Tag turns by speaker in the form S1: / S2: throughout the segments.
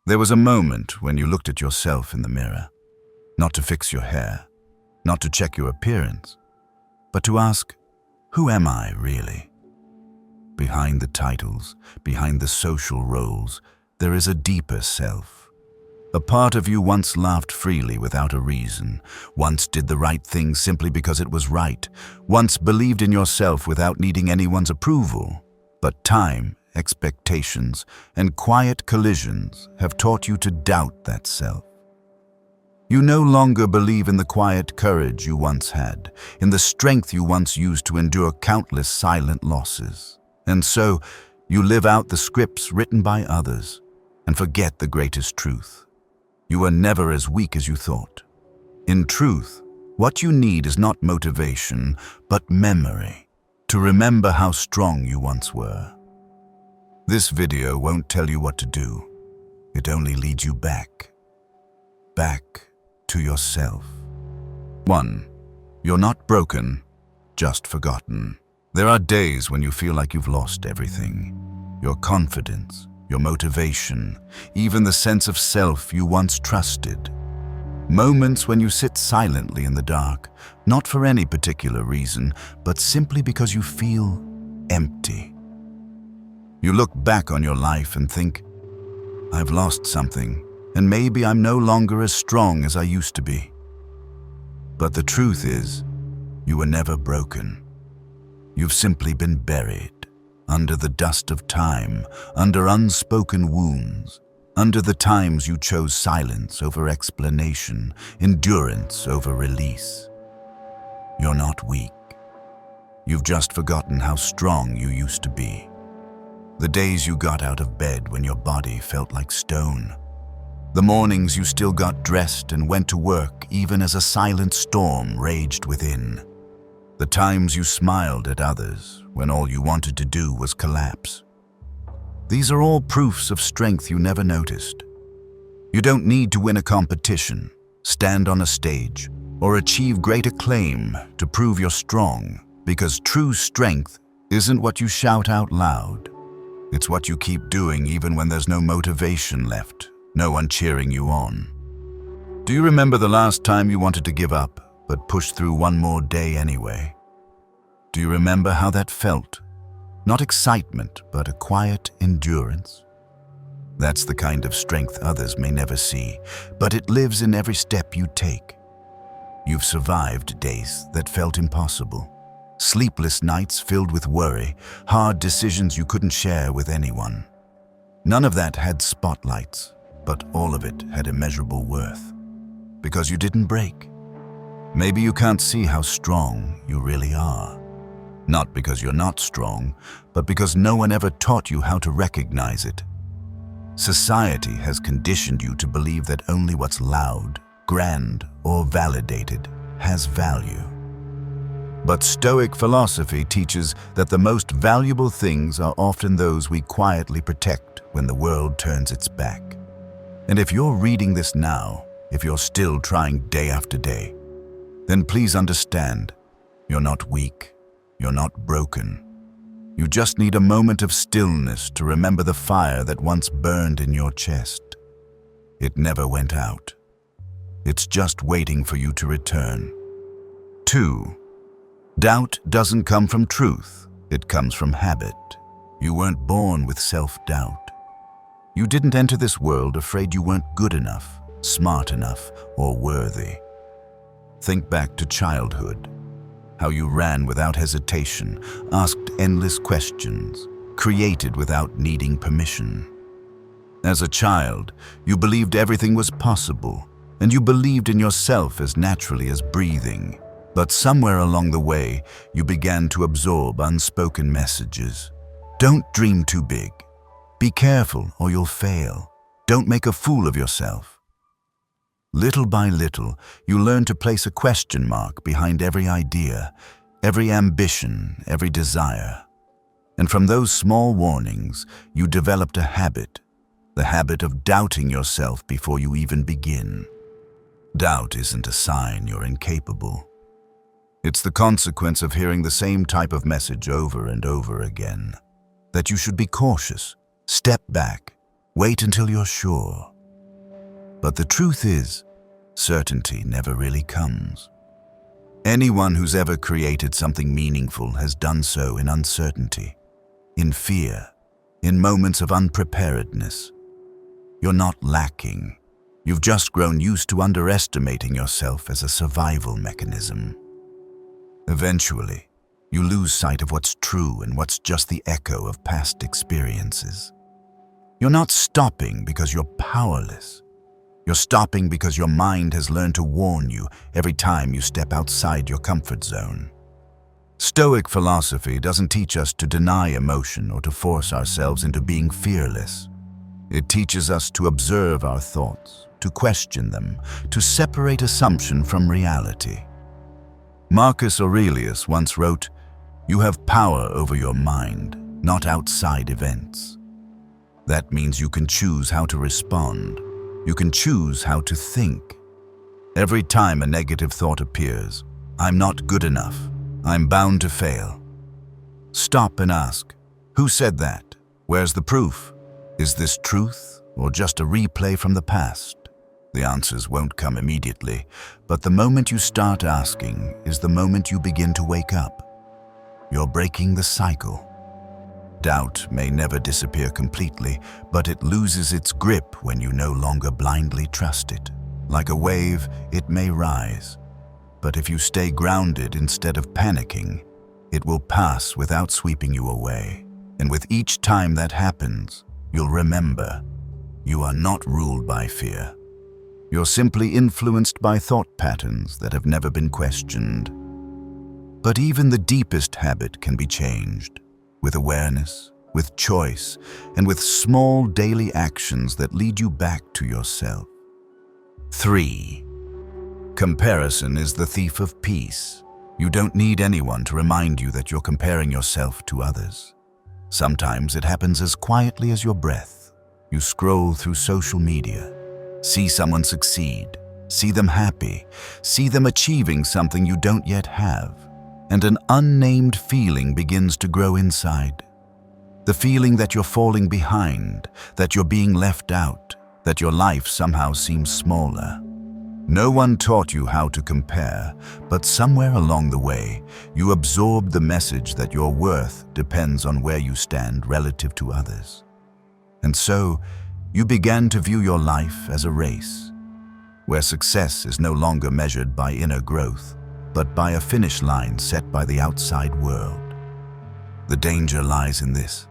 S1: There was a moment when you looked at yourself in the mirror, not to fix your hair, not to check your appearance, but to ask, who am I really? Behind the titles, behind the social roles, there is a deeper self. A part of you once laughed freely without a reason, once did the right thing simply because it was right, once believed in yourself without needing anyone's approval. But time, expectations, and quiet collisions have taught you to doubt that self. You no longer believe in the quiet courage you once had, in the strength you once used to endure countless silent losses. And so, you live out the scripts written by others and forget the greatest truth. You are never as weak as you thought. In truth, what you need is not motivation, but memory, to remember how strong you once were. This video won't tell you what to do. It only leads you back to yourself. 1. You're not broken, just forgotten. There are days when you feel like you've lost everything. Your confidence, your motivation, even the sense of self you once trusted. Moments when you sit silently in the dark, not for any particular reason, but simply because you feel empty. You look back on your life and think, I've lost something, and maybe I'm no longer as strong as I used to be. But the truth is, you were never broken. You've simply been buried, under the dust of time, under unspoken wounds, under the times you chose silence over explanation, endurance over release. You're not weak. You've just forgotten how strong you used to be. The days you got out of bed when your body felt like stone. The mornings you still got dressed and went to work even as a silent storm raged within. The times you smiled at others when all you wanted to do was collapse. These are all proofs of strength you never noticed. You don't need to win a competition, stand on a stage, or achieve great acclaim to prove you're strong, because true strength isn't what you shout out loud. It's what you keep doing even when there's no motivation left, no one cheering you on. Do you remember the last time you wanted to give up, but pushed through one more day anyway? Do you remember how that felt? Not excitement, but a quiet endurance. That's the kind of strength others may never see, but it lives in every step you take. You've survived days that felt impossible. Sleepless nights filled with worry, hard decisions you couldn't share with anyone. None of that had spotlights, but all of it had immeasurable worth. Because you didn't break. Maybe you can't see how strong you really are. Not because you're not strong, but because no one ever taught you how to recognize it. Society has conditioned you to believe that only what's loud, grand, or validated has value. But Stoic philosophy teaches that the most valuable things are often those we quietly protect when the world turns its back. And if you're reading this now, if you're still trying day after day, then please understand, you're not weak, you're not broken. You just need a moment of stillness to remember the fire that once burned in your chest. It never went out. It's just waiting for you to return. 2. Doubt doesn't come from truth, it comes from habit. You weren't born with self-doubt. You didn't enter this world afraid you weren't good enough, smart enough, or worthy. Think back to childhood, how you ran without hesitation, asked endless questions, created without needing permission. As a child, you believed everything was possible, and you believed in yourself as naturally as breathing. But somewhere along the way, you began to absorb unspoken messages. Don't dream too big. Be careful or you'll fail. Don't make a fool of yourself. Little by little, you learn to place a question mark behind every idea, every ambition, every desire. And from those small warnings, you developed a habit, the habit of doubting yourself before you even begin. Doubt isn't a sign you're incapable. It's the consequence of hearing the same type of message over and over again. That you should be cautious, step back, wait until you're sure. But the truth is, certainty never really comes. Anyone who's ever created something meaningful has done so in uncertainty, in fear, in moments of unpreparedness. You're not lacking. You've just grown used to underestimating yourself as a survival mechanism. Eventually, you lose sight of what's true and what's just the echo of past experiences. You're not stopping because you're powerless. You're stopping because your mind has learned to warn you every time you step outside your comfort zone. Stoic philosophy doesn't teach us to deny emotion or to force ourselves into being fearless. It teaches us to observe our thoughts, to question them, to separate assumption from reality. Marcus Aurelius once wrote, "You have power over your mind, not outside events." That means you can choose how to respond. You can choose how to think. Every time a negative thought appears, "I'm not good enough. I'm bound to fail." Stop and ask, who said that? Where's the proof? Is this truth or just a replay from the past? The answers won't come immediately, but the moment you start asking is the moment you begin to wake up. You're breaking the cycle. Doubt may never disappear completely, but it loses its grip when you no longer blindly trust it. Like a wave, it may rise, but if you stay grounded instead of panicking, it will pass without sweeping you away. And with each time that happens, you'll remember, you are not ruled by fear. You're simply influenced by thought patterns that have never been questioned. But even the deepest habit can be changed, with awareness, with choice, and with small daily actions that lead you back to yourself. 3. Comparison is the thief of peace. You don't need anyone to remind you that you're comparing yourself to others. Sometimes it happens as quietly as your breath. You scroll through social media, see someone succeed, see them happy, see them achieving something you don't yet have, and an unnamed feeling begins to grow inside. The feeling that you're falling behind, that you're being left out, that your life somehow seems smaller. No one taught you how to compare, but somewhere along the way, you absorbed the message that your worth depends on where you stand relative to others. And so, you began to view your life as a race, where success is no longer measured by inner growth, but by a finish line set by the outside world. The danger lies in this.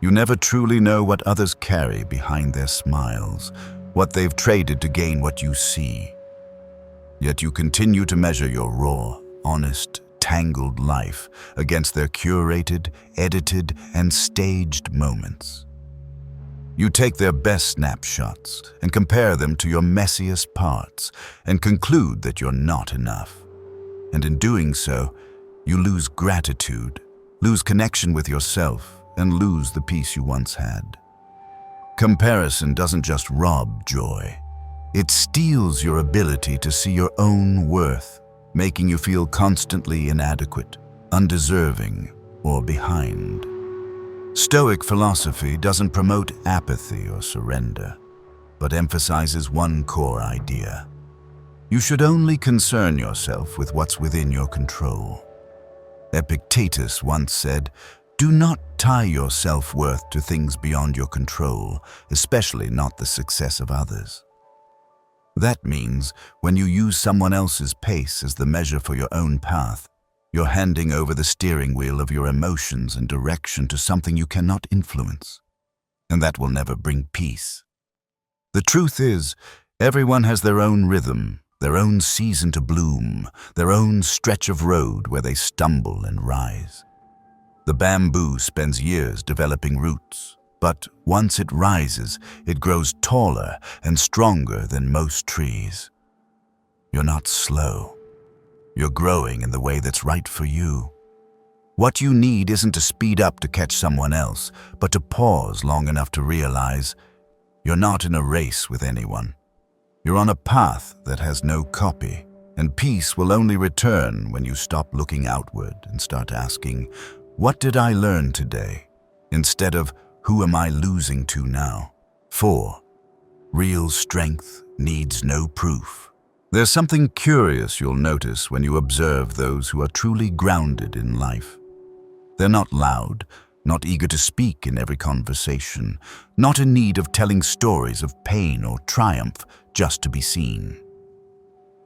S1: You never truly know what others carry behind their smiles, what they've traded to gain what you see. Yet you continue to measure your raw, honest, tangled life against their curated, edited, and staged moments. You take their best snapshots and compare them to your messiest parts and conclude that you're not enough. And in doing so, you lose gratitude, lose connection with yourself, and lose the peace you once had. Comparison doesn't just rob joy. It steals your ability to see your own worth, making you feel constantly inadequate, undeserving, or behind. Stoic philosophy doesn't promote apathy or surrender, but emphasizes one core idea. You should only concern yourself with what's within your control. Epictetus once said, "Do not tie your self-worth to things beyond your control, especially not the success of others." That means when you use someone else's pace as the measure for your own path, you're handing over the steering wheel of your emotions and direction to something you cannot influence, and that will never bring peace. The truth is, everyone has their own rhythm, their own season to bloom, their own stretch of road where they stumble and rise. The bamboo spends years developing roots, but once it rises, it grows taller and stronger than most trees. You're not slow. You're growing in the way that's right for you. What you need isn't to speed up to catch someone else, but to pause long enough to realize you're not in a race with anyone. You're on a path that has no copy, and peace will only return when you stop looking outward and start asking, "What did I learn today?" instead of, "Who am I losing to now?" 4. Real strength needs no proof. There's something curious you'll notice when you observe those who are truly grounded in life. They're not loud, not eager to speak in every conversation, not in need of telling stories of pain or triumph just to be seen.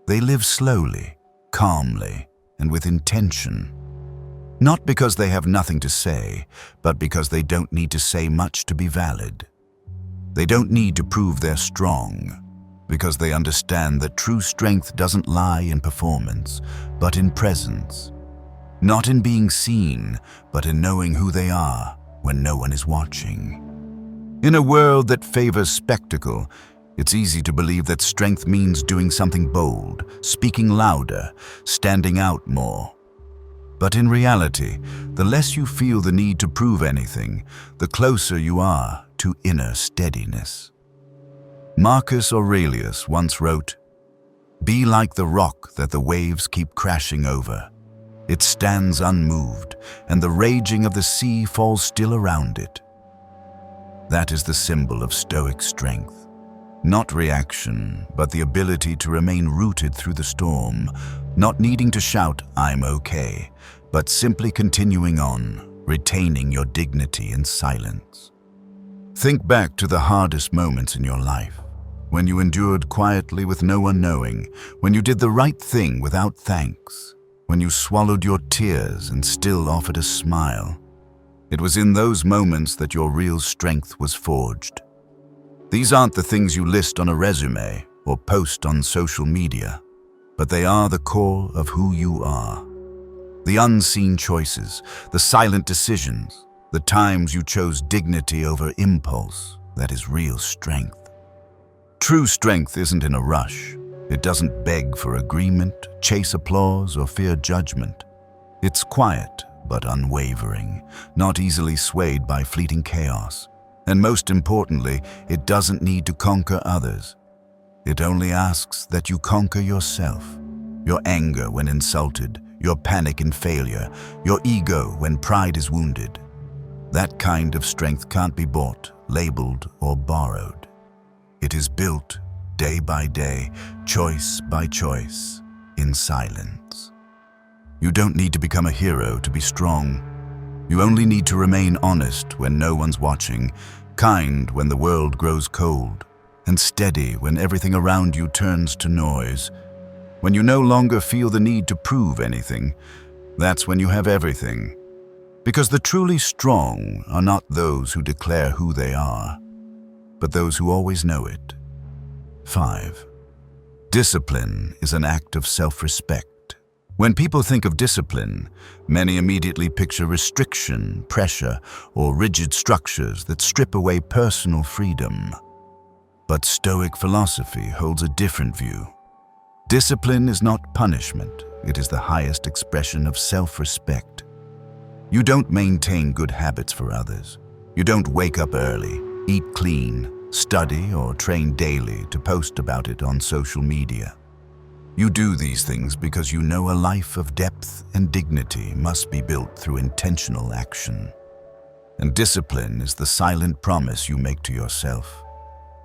S1: They live slowly, calmly, and with intention. Not because they have nothing to say, but because they don't need to say much to be valid. They don't need to prove they're strong, because they understand that true strength doesn't lie in performance, but in presence. Not in being seen, but in knowing who they are when no one is watching. In a world that favors spectacle, it's easy to believe that strength means doing something bold, speaking louder, standing out more. But in reality, the less you feel the need to prove anything, the closer you are to inner steadiness. Marcus Aurelius once wrote, "Be like the rock that the waves keep crashing over. It stands unmoved, and the raging of the sea falls still around it." That is the symbol of Stoic strength. Not reaction, but the ability to remain rooted through the storm, not needing to shout, "I'm okay," but simply continuing on, retaining your dignity in silence. Think back to the hardest moments in your life, when you endured quietly with no one knowing, when you did the right thing without thanks, when you swallowed your tears and still offered a smile. It was in those moments that your real strength was forged. These aren't the things you list on a resume or post on social media, but they are the core of who you are. The unseen choices, the silent decisions, the times you chose dignity over impulse, that is real strength. True strength isn't in a rush. It doesn't beg for agreement, chase applause, or fear judgment. It's quiet but unwavering, not easily swayed by fleeting chaos. And most importantly, it doesn't need to conquer others. It only asks that you conquer yourself. Your anger when insulted, your panic in failure, your ego when pride is wounded. That kind of strength can't be bought, labeled, or borrowed. It is built day by day, choice by choice, in silence. You don't need to become a hero to be strong. You only need to remain honest when no one's watching, kind when the world grows cold, and steady when everything around you turns to noise. When you no longer feel the need to prove anything, that's when you have everything. Because the truly strong are not those who declare who they are, but those who always know it. 5. Discipline is an act of self-respect. When people think of discipline, many immediately picture restriction, pressure, or rigid structures that strip away personal freedom. But Stoic philosophy holds a different view. Discipline is not punishment, it is the highest expression of self-respect. You don't maintain good habits for others. You don't wake up early, eat clean, study, or train daily to post about it on social media. You do these things because you know a life of depth and dignity must be built through intentional action. And discipline is the silent promise you make to yourself.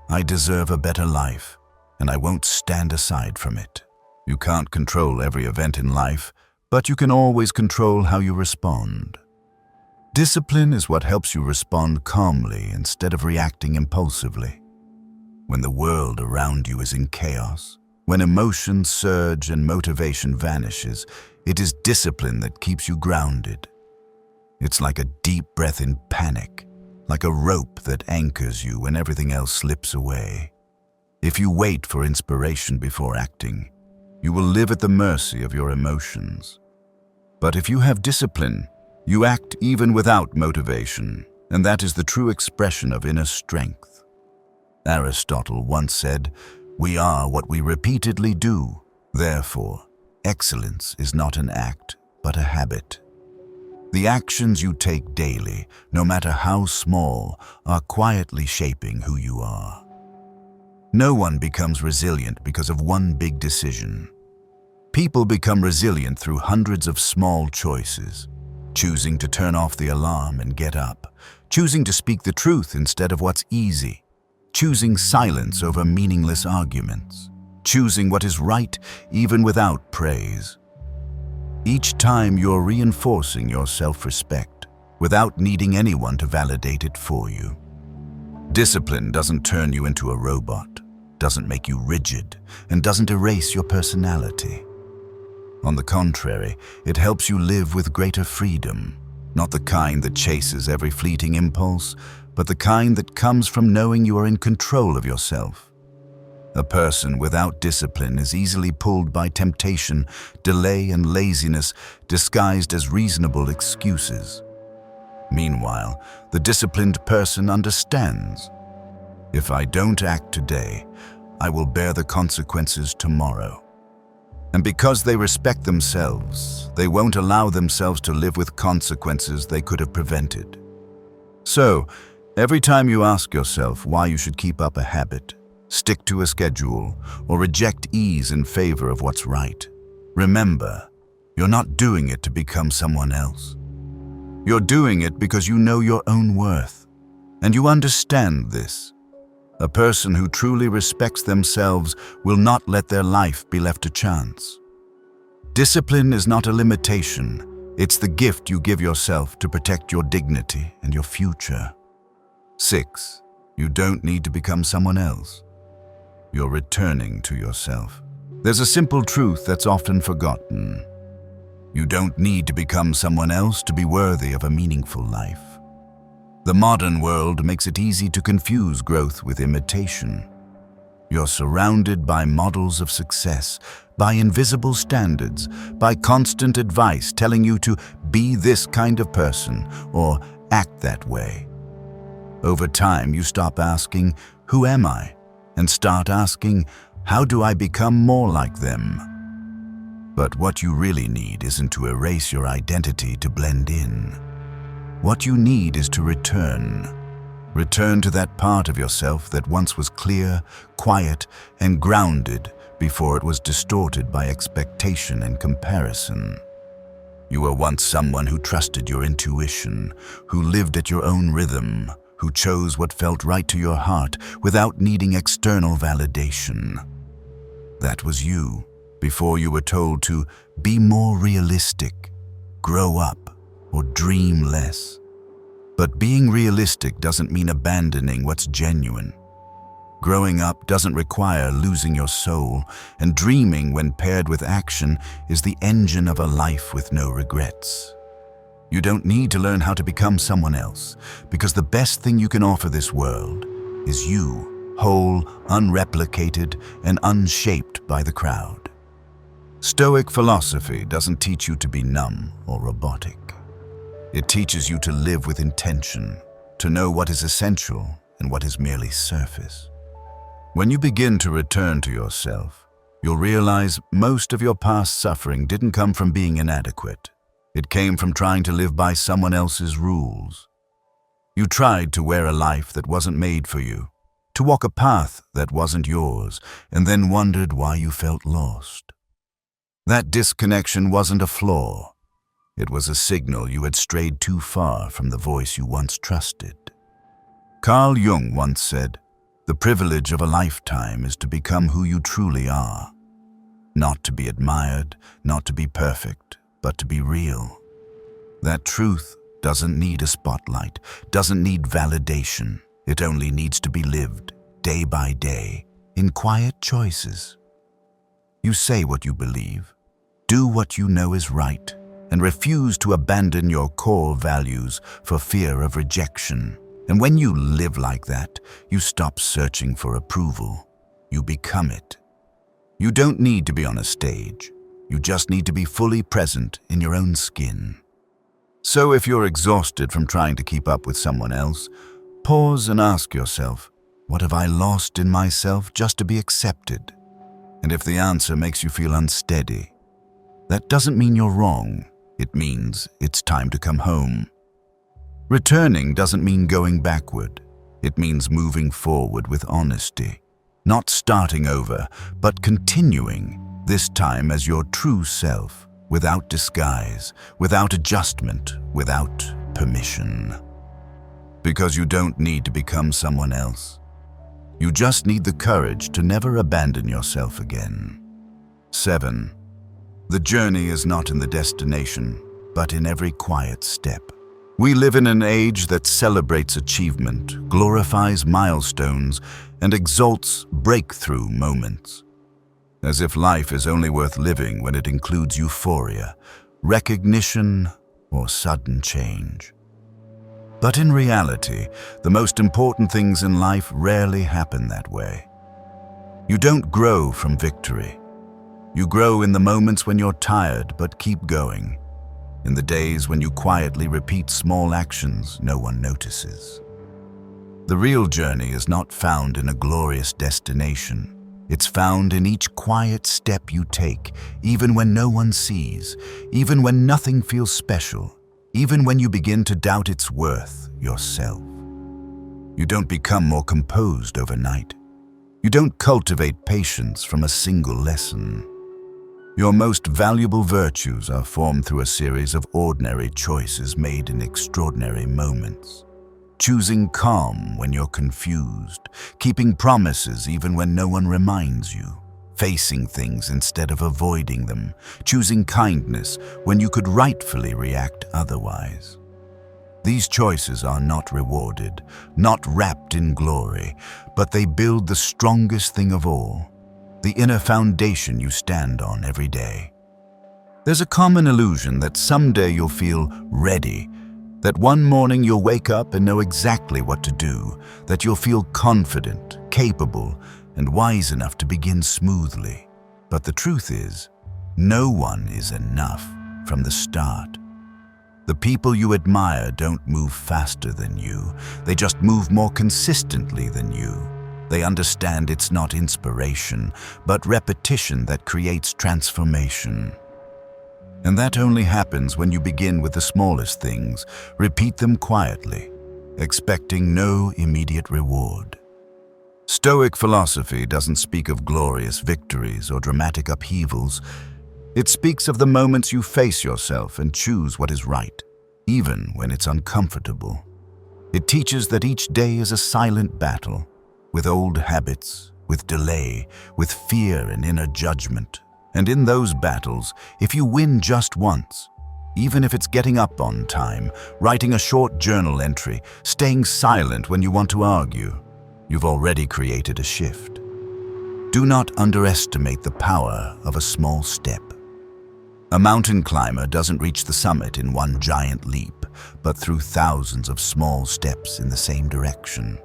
S1: I deserve a better life, and I won't stand aside from it. You can't control every event in life, but you can always control how you respond. Discipline is what helps you respond calmly instead of reacting impulsively. When the world around you is in chaos, when emotions surge and motivation vanishes, it is discipline that keeps you grounded. It's like a deep breath in panic, like a rope that anchors you when everything else slips away. If you wait for inspiration before acting, you will live at the mercy of your emotions. But if you have discipline, you act even without motivation, and that is the true expression of inner strength. Aristotle once said, "We are what we repeatedly do. Therefore, excellence is not an act, but a habit." The actions you take daily, no matter how small, are quietly shaping who you are. No one becomes resilient because of one big decision. People become resilient through hundreds of small choices. Choosing to turn off the alarm and get up. Choosing to speak the truth instead of what's easy. choosing silence over meaningless arguments, choosing what is right even without praise. Each time you're reinforcing your self-respect without needing anyone to validate it for you. Discipline doesn't turn you into a robot, doesn't make you rigid, and doesn't erase your personality. On the contrary, it helps you live with greater freedom, not the kind that chases every fleeting impulse, but the kind that comes from knowing you are in control of yourself. A person without discipline is easily pulled by temptation, delay, and laziness disguised as reasonable excuses. Meanwhile, the disciplined person understands. If I don't act today, I will bear the consequences tomorrow. And because they respect themselves, they won't allow themselves to live with consequences they could have prevented. So, every time you ask yourself why you should keep up a habit, stick to a schedule, or reject ease in favor of what's right, remember, you're not doing it to become someone else. You're doing it because you know your own worth, and you understand this. A person who truly respects themselves will not let their life be left to chance. Discipline is not a limitation, it's the gift you give yourself to protect your dignity and your future. 6. You don't need to become someone else. You're returning to yourself. There's a simple truth that's often forgotten. You don't need to become someone else to be worthy of a meaningful life. The modern world makes it easy to confuse growth with imitation. You're surrounded by models of success, by invisible standards, by constant advice telling you to be this kind of person or act that way. Over time, you stop asking, "Who am I?" and start asking, "How do I become more like them?" But what you really need isn't to erase your identity to blend in. What you need is to return. Return to that part of yourself that once was clear, quiet, and grounded before it was distorted by expectation and comparison. You were once someone who trusted your intuition, who lived at your own rhythm, who chose what felt right to your heart without needing external validation. That was you, before you were told to be more realistic, grow up, or dream less. But being realistic doesn't mean abandoning what's genuine. Growing up doesn't require losing your soul, and dreaming, when paired with action, is the engine of a life with no regrets. You don't need to learn how to become someone else, because the best thing you can offer this world is you, whole, unreplicated, and unshaped by the crowd. Stoic philosophy doesn't teach you to be numb or robotic. It teaches you to live with intention, to know what is essential and what is merely surface. When you begin to return to yourself, you'll realize most of your past suffering didn't come from being inadequate. It came from trying to live by someone else's rules. You tried to wear a life that wasn't made for you, to walk a path that wasn't yours, and then wondered why you felt lost. That disconnection wasn't a flaw. It was a signal you had strayed too far from the voice you once trusted. Carl Jung once said, "The privilege of a lifetime is to become who you truly are. Not to be admired, not to be perfect, but to be real." That truth doesn't need a spotlight, doesn't need validation. It only needs to be lived, day by day, in quiet choices. You say what you believe, do what you know is right, and refuse to abandon your core values for fear of rejection. And when you live like that, you stop searching for approval. You become it. You don't need to be on a stage. You just need to be fully present in your own skin. So if you're exhausted from trying to keep up with someone else, pause and ask yourself, what have I lost in myself just to be accepted? And if the answer makes you feel unsteady, that doesn't mean you're wrong. It means it's time to come home. Returning doesn't mean going backward. It means moving forward with honesty. Not starting over, but continuing, this time as your true self, without disguise, without adjustment, without permission. Because you don't need to become someone else. You just need the courage to never abandon yourself again. 7. The journey is not in the destination, but in every quiet step. We live in an age that celebrates achievement, glorifies milestones, and exalts breakthrough moments. As if life is only worth living when it includes euphoria, recognition, or sudden change. But in reality, the most important things in life rarely happen that way. You don't grow from victory. You grow in the moments when you're tired but keep going, in the days when you quietly repeat small actions no one notices. The real journey is not found in a glorious destination. It's found in each quiet step you take, even when no one sees, even when nothing feels special, even when you begin to doubt its worth yourself. You don't become more composed overnight. You don't cultivate patience from a single lesson. Your most valuable virtues are formed through a series of ordinary choices made in extraordinary moments. Choosing calm when you're confused, keeping promises even when no one reminds you, facing things instead of avoiding them, choosing kindness when you could rightfully react otherwise. These choices are not rewarded, not wrapped in glory, but they build the strongest thing of all, the inner foundation you stand on every day. There's a common illusion that someday you'll feel ready, that one morning you'll wake up and know exactly what to do, that you'll feel confident, capable, and wise enough to begin smoothly. But the truth is, no one is enough from the start. The people you admire don't move faster than you, they just move more consistently than you. They understand it's not inspiration, but repetition that creates transformation. And that only happens when you begin with the smallest things, repeat them quietly, expecting no immediate reward. Stoic philosophy doesn't speak of glorious victories or dramatic upheavals. It speaks of the moments you face yourself and choose what is right, even when it's uncomfortable. It teaches that each day is a silent battle, with old habits, with delay, with fear and inner judgment. And in those battles, if you win just once, even if it's getting up on time, writing a short journal entry, staying silent when you want to argue, you've already created a shift. Do not underestimate the power of a small step. A mountain climber doesn't reach the summit in one giant leap, but through thousands of small steps in the same direction.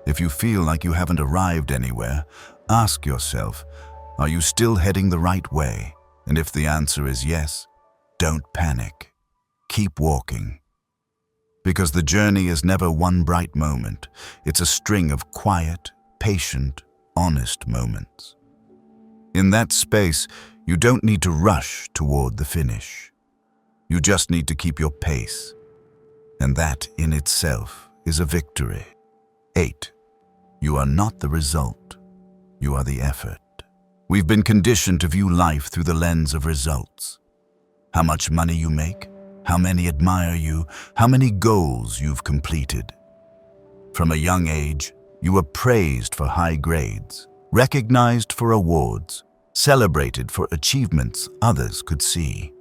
S1: If you feel like you haven't arrived anywhere, ask yourself, are you still heading the right way? And if the answer is yes, don't panic. Keep walking. Because the journey is never one bright moment. It's a string of quiet, patient, honest moments. In that space, you don't need to rush toward the finish. You just need to keep your pace. And that in itself is a victory. 8. You are not the result. You are the effort. We've been conditioned to view life through the lens of results. How much money you make, how many admire you, how many goals you've completed. From a young age, you were praised for high grades, recognized for awards, celebrated for achievements others could see.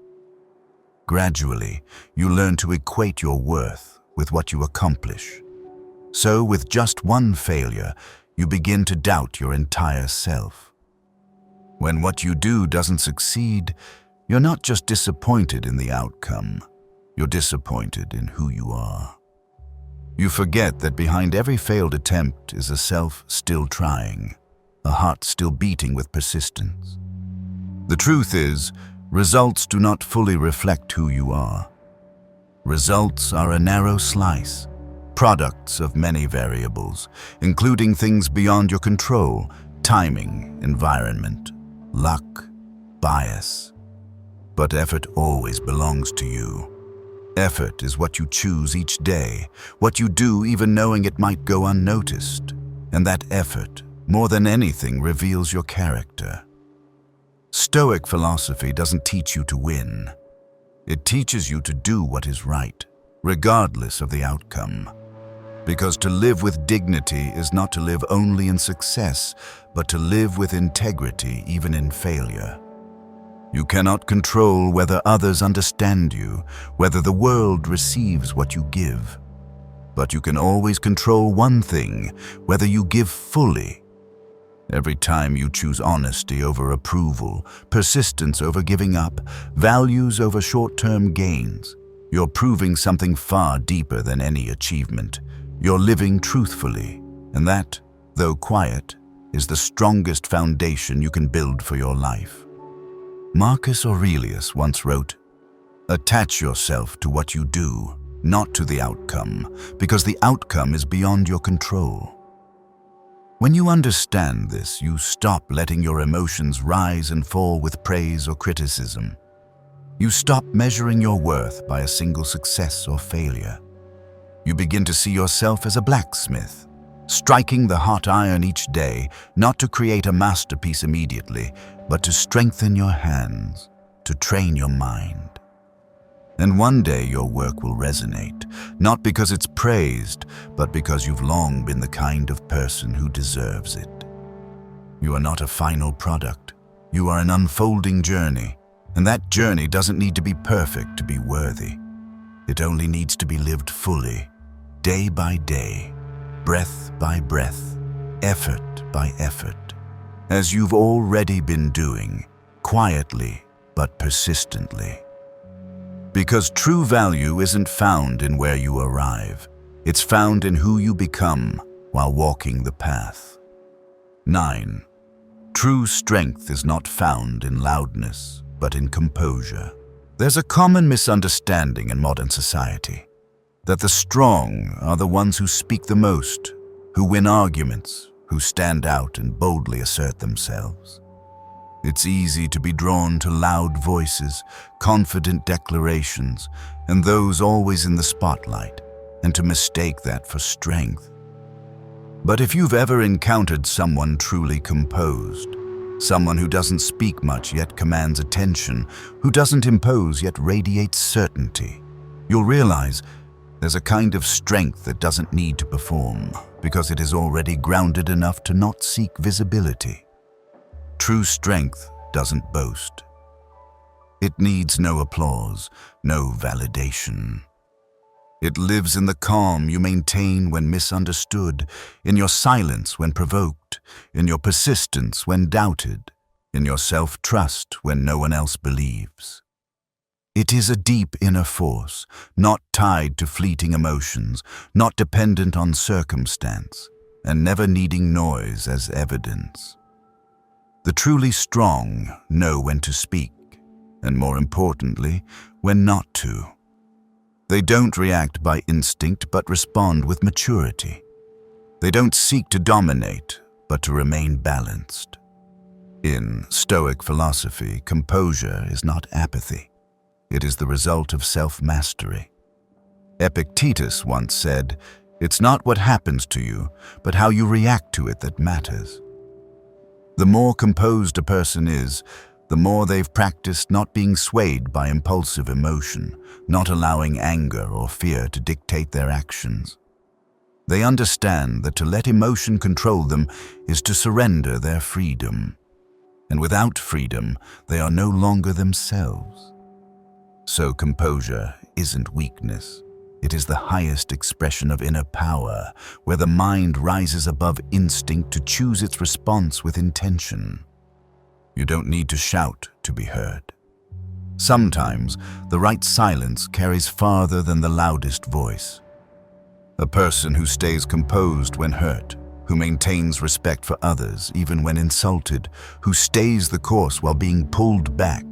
S1: Gradually, you learn to equate your worth with what you accomplish. So, with just one failure, you begin to doubt your entire self. When what you do doesn't succeed, you're not just disappointed in the outcome, you're disappointed in who you are. You forget that behind every failed attempt is a self still trying, a heart still beating with persistence. The truth is, results do not fully reflect who you are. Results are a narrow slice, products of many variables, including things beyond your control, timing, environment, luck, bias. But effort always belongs to you. Effort is what you choose each day, what you do even knowing it might go unnoticed. And that effort, more than anything, reveals your character. Stoic philosophy doesn't teach you to win. It teaches you to do what is right, regardless of the outcome. Because to live with dignity is not to live only in success, but to live with integrity even in failure. You cannot control whether others understand you, whether the world receives what you give. But you can always control one thing, whether you give fully. Every time you choose honesty over approval, persistence over giving up, values over short-term gains, you're proving something far deeper than any achievement. You're living truthfully, and that, though quiet, is the strongest foundation you can build for your life. Marcus Aurelius once wrote, "Attach yourself to what you do, not to the outcome, because the outcome is beyond your control." When you understand this, you stop letting your emotions rise and fall with praise or criticism. You stop measuring your worth by a single success or failure. You begin to see yourself as a blacksmith, striking the hot iron each day, not to create a masterpiece immediately, but to strengthen your hands, to train your mind. And one day your work will resonate, not because it's praised, but because you've long been the kind of person who deserves it. You are not a final product. You are an unfolding journey, and that journey doesn't need to be perfect to be worthy. It only needs to be lived fully, day by day, breath by breath, effort by effort, as you've already been doing, quietly but persistently. Because true value isn't found in where you arrive, it's found in who you become while walking the path. 9. True strength is not found in loudness, but in composure. There's a common misunderstanding in modern society, that the strong are the ones who speak the most, who win arguments, who stand out and boldly assert themselves. It's easy to be drawn to loud voices, confident declarations, and those always in the spotlight, and to mistake that for strength. But if you've ever encountered someone truly composed, someone who doesn't speak much yet commands attention, who doesn't impose yet radiates certainty, you'll realize there's a kind of strength that doesn't need to perform, because it is already grounded enough to not seek visibility. True strength doesn't boast. It needs no applause, no validation. It lives in the calm you maintain when misunderstood, in your silence when provoked, in your persistence when doubted, in your self-trust when no one else believes. It is a deep inner force, not tied to fleeting emotions, not dependent on circumstance, and never needing noise as evidence. The truly strong know when to speak, and more importantly, when not to. They don't react by instinct but respond with maturity. They don't seek to dominate, but to remain balanced. In Stoic philosophy, composure is not apathy. It is the result of self-mastery. Epictetus once said, "It's not what happens to you, but how you react to it that matters." The more composed a person is, the more they've practiced not being swayed by impulsive emotion, not allowing anger or fear to dictate their actions. They understand that to let emotion control them is to surrender their freedom. And without freedom, they are no longer themselves. So composure isn't weakness. It is the highest expression of inner power, where the mind rises above instinct to choose its response with intention. You don't need to shout to be heard. Sometimes, the right silence carries farther than the loudest voice. A person who stays composed when hurt, who maintains respect for others even when insulted, who stays the course while being pulled back,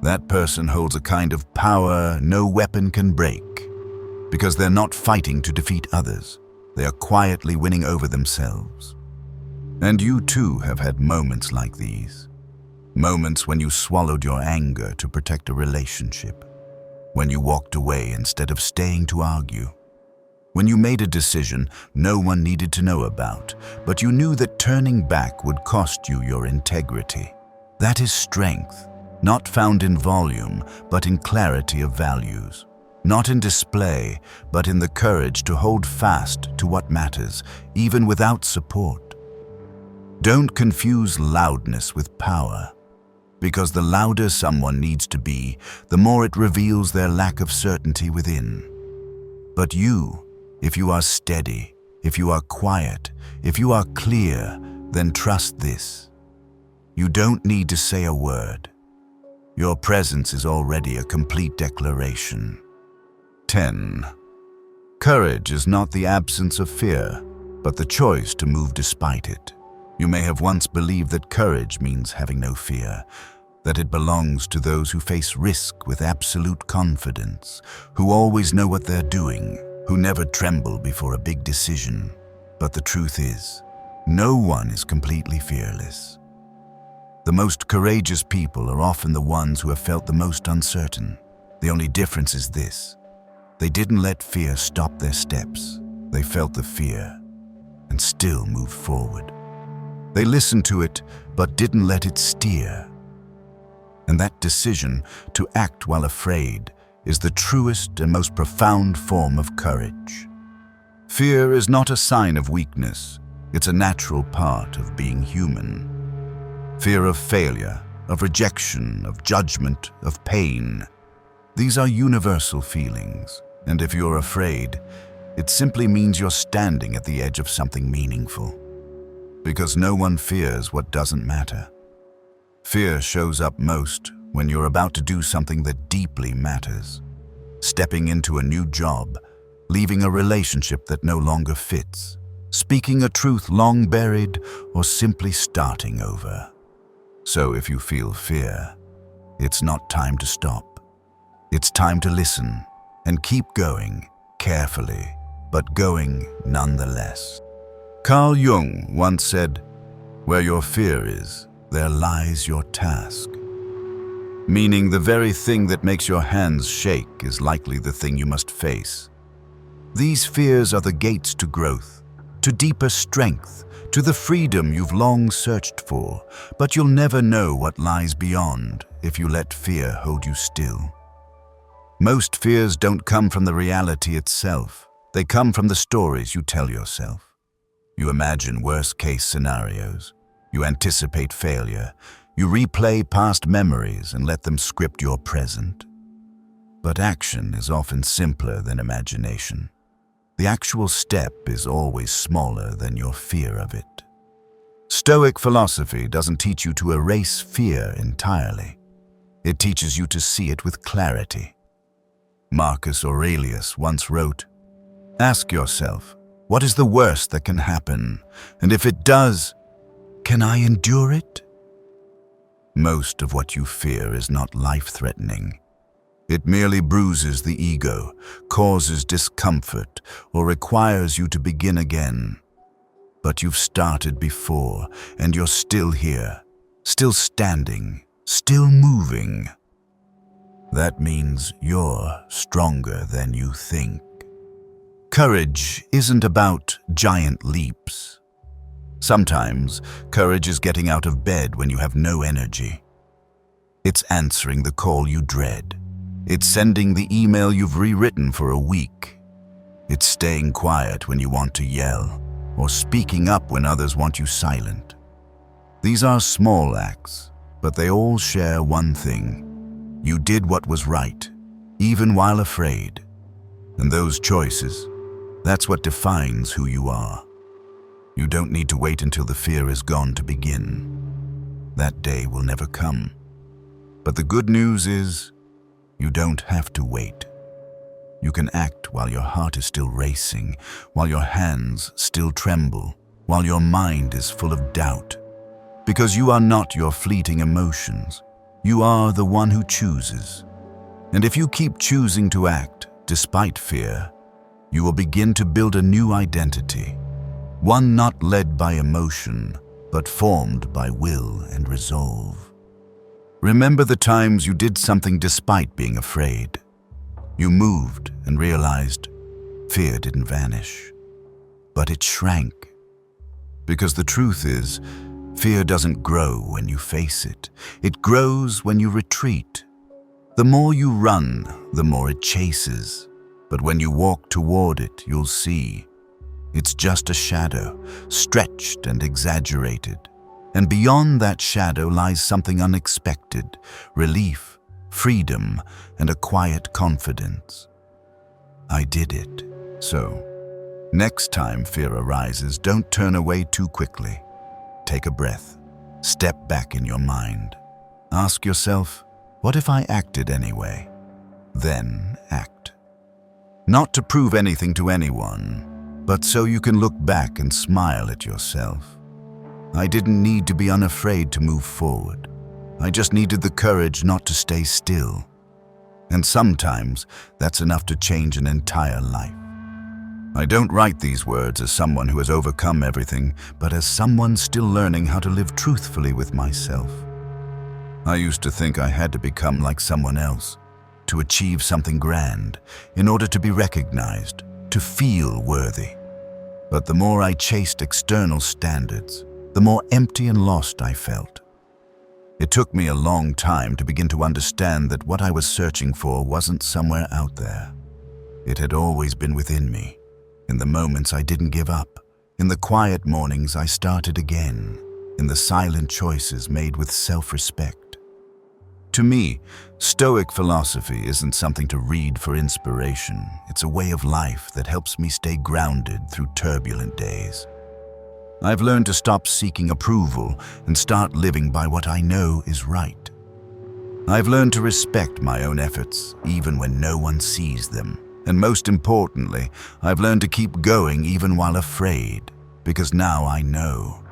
S1: that person holds a kind of power no weapon can break. Because they're not fighting to defeat others, they are quietly winning over themselves. And you too have had moments like these. Moments when you swallowed your anger to protect a relationship. When you walked away instead of staying to argue. When you made a decision no one needed to know about, but you knew that turning back would cost you your integrity. That is strength, not found in volume, but in clarity of values. not in display, but in the courage to hold fast to what matters, even without support. Don't confuse loudness with power, because the louder someone needs to be, the more it reveals their lack of certainty within. But you, if you are steady, if you are quiet, if you are clear, then trust this. You don't need to say a word. Your presence is already a complete declaration. 10. Courage is not the absence of fear, but the choice to move despite it. You may have once believed that courage means having no fear, that it belongs to those who face risk with absolute confidence, who always know what they're doing, who never tremble before a big decision. But the truth is, no one is completely fearless. The most courageous people are often the ones who have felt the most uncertain. The only difference is this: they didn't let fear stop their steps. They felt the fear and still moved forward. They listened to it, but didn't let it steer. And that decision to act while afraid is the truest and most profound form of courage. Fear is not a sign of weakness. It's a natural part of being human. Fear of failure, of rejection, of judgment, of pain. These are universal feelings, and if you're afraid, it simply means you're standing at the edge of something meaningful. Because no one fears what doesn't matter. Fear shows up most when you're about to do something that deeply matters. Stepping into a new job, leaving a relationship that no longer fits, speaking a truth long buried, or simply starting over. So if you feel fear, it's not time to stop. It's time to listen and keep going, carefully, but going nonetheless. Carl Jung once said, "Where your fear is, there lies your task." Meaning the very thing that makes your hands shake is likely the thing you must face. These fears are the gates to growth, to deeper strength, to the freedom you've long searched for, but you'll never know what lies beyond if you let fear hold you still. Most fears don't come from the reality itself. They come from the stories you tell yourself. You imagine worst-case scenarios. You anticipate failure. You replay past memories and let them script your present. But action is often simpler than imagination. The actual step is always smaller than your fear of it. Stoic philosophy doesn't teach you to erase fear entirely. It teaches you to see it with clarity. Marcus Aurelius once wrote, "Ask yourself, what is the worst that can happen? And if it does, can I endure it?" Most of what you fear is not life-threatening. It merely bruises the ego, causes discomfort, or requires you to begin again. But you've started before, and you're still here, still standing, still moving. That means you're stronger than you think. Courage isn't about giant leaps. Sometimes, courage is getting out of bed when you have no energy. It's answering the call you dread. It's sending the email you've rewritten for a week. It's staying quiet when you want to yell, or speaking up when others want you silent. These are small acts, but they all share one thing. You did what was right, even while afraid. And those choices, that's what defines who you are. You don't need to wait until the fear is gone to begin. That day will never come. But the good news is, you don't have to wait. You can act while your heart is still racing, while your hands still tremble, while your mind is full of doubt. Because you are not your fleeting emotions. You are the one who chooses. And if you keep choosing to act despite fear, you will begin to build a new identity. One not led by emotion, but formed by will and resolve. Remember the times you did something despite being afraid. You moved and realized fear didn't vanish, but it shrank. Because the truth is, fear doesn't grow when you face it. It grows when you retreat. The more you run, the more it chases. But when you walk toward it, you'll see. It's just a shadow, stretched and exaggerated. And beyond that shadow lies something unexpected, relief, freedom, and a quiet confidence. I did it. So, next time fear arises, don't turn away too quickly. Take a breath. Step back in your mind. Ask yourself, what if I acted anyway? Then act. Not to prove anything to anyone, but so you can look back and smile at yourself. I didn't need to be unafraid to move forward. I just needed the courage not to stay still. And sometimes that's enough to change an entire life. I don't write these words as someone who has overcome everything, but as someone still learning how to live truthfully with myself. I used to think I had to become like someone else, to achieve something grand, in order to be recognized, to feel worthy. But the more I chased external standards, the more empty and lost I felt. It took me a long time to begin to understand that what I was searching for wasn't somewhere out there. It had always been within me, in the moments I didn't give up, in the quiet mornings I started again, in the silent choices made with self-respect. To me, Stoic philosophy isn't something to read for inspiration. It's a way of life that helps me stay grounded through turbulent days. I've learned to stop seeking approval and start living by what I know is right. I've learned to respect my own efforts, even when no one sees them. And most importantly, I've learned to keep going even while afraid, because now I know.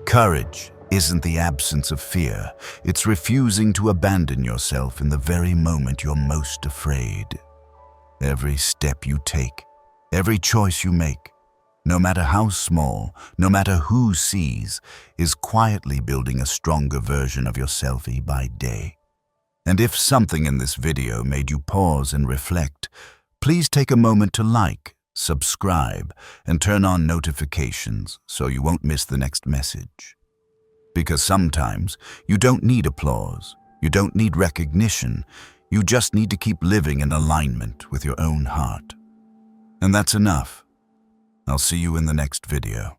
S1: Courage isn't the absence of fear. It's refusing to abandon yourself in the very moment you're most afraid. Every step you take, every choice you make, no matter how small, no matter who sees, is quietly building a stronger version of yourself day by day. And if something in this video made you pause and reflect, please take a moment to like, subscribe, and turn on notifications so you won't miss the next message. Because sometimes you don't need applause, you don't need recognition, you just need to keep living in alignment with your own heart. And that's enough. I'll see you in the next video.